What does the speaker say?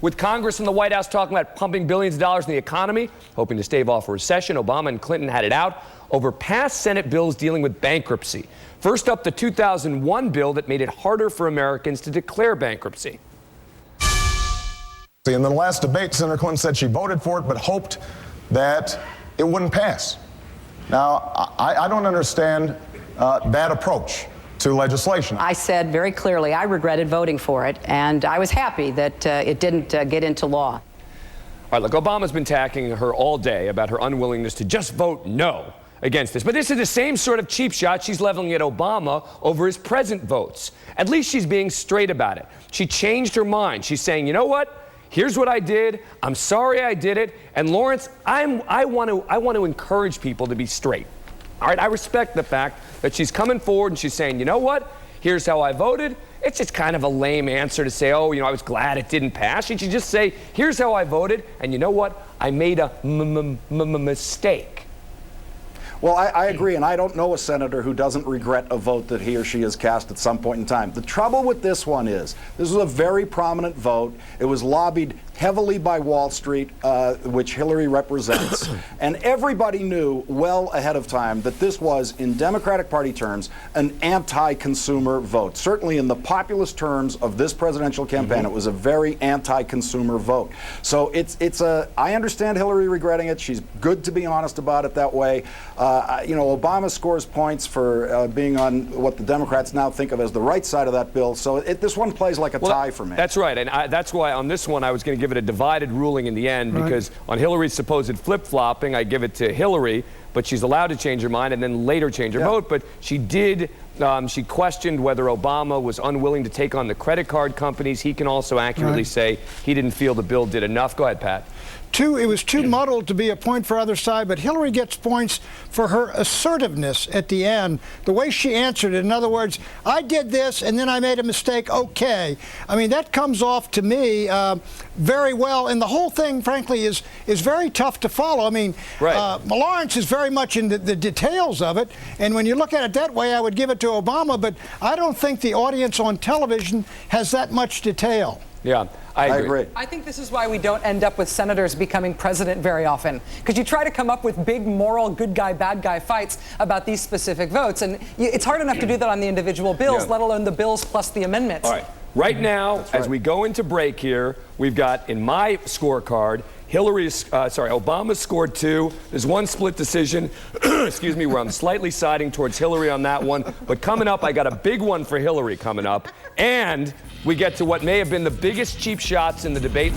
With Congress and the White House talking about pumping billions of dollars in the economy, hoping to stave off a recession, Obama and Clinton had it out over past Senate bills dealing with bankruptcy. First up, the 2001 bill that made it harder for Americans to declare bankruptcy. In the last debate, Senator Clinton said she voted for it but hoped that it wouldn't pass. Now, I don't understand that approach to legislation. I said very clearly I regretted voting for it, and I was happy that it didn't get into law. All right, look, Obama's been attacking her all day about her unwillingness to just vote no against this. But this is the same sort of cheap shot she's leveling at Obama over his present votes. At least she's being straight about it. She changed her mind. She's saying, you know what? Here's what I did. I'm sorry I did it. And Lawrence, I want to encourage people to be straight. All right, I respect the fact that she's coming forward and she's saying, you know what? Here's how I voted. It's just kind of a lame answer to say, oh, I was glad it didn't pass. She should just say, here's how I voted, and you know what? I made a mistake. Well, I agree, and I don't know a senator who doesn't regret a vote that he or she has cast at some point in time. The trouble with this one is, this was a very prominent vote. It was lobbied heavily by Wall Street, which Hillary represents, and everybody knew well ahead of time that this was, in Democratic Party terms, an anti-consumer vote. Certainly in the populist terms of this presidential campaign, it was a very anti-consumer vote. So I understand Hillary regretting it. She's good to be honest about it that way. Obama scores points for being on what the Democrats now think of as the right side of that bill. So this one plays like a tie for me. That's right, and that's why on this one I was going to give it a divided ruling in the end, because on Hillary's supposed flip-flopping, I give it to Hillary, but she's allowed to change her mind and then later change her vote. But she did, she questioned whether Obama was unwilling to take on the credit card companies. He can also accurately say he didn't feel the bill did enough. Go ahead, Pat. It was too muddled to be a point for either side, but Hillary gets points for her assertiveness at the end, the way she answered it. In other words, I did this and then I made a mistake, okay. I mean, that comes off to me very well, and the whole thing, frankly, is very tough to follow. I mean, Lawrence is very much in the details of it, and when you look at it that way, I would give it to Obama, but I don't think the audience on television has that much detail. Yeah, I agree. I think this is why we don't end up with senators becoming president very often, because you try to come up with big moral good guy, bad guy fights about these specific votes, and it's hard enough to do that on the individual bills, let alone the bills plus the amendments. All right. Right now, as we go into break here, we've got in my scorecard, Obama scored 2. There's one split decision, excuse me, where I'm slightly siding towards Hillary on that one. But coming up, I got a big one for Hillary coming up. And we get to what may have been the biggest cheap shots in the debate.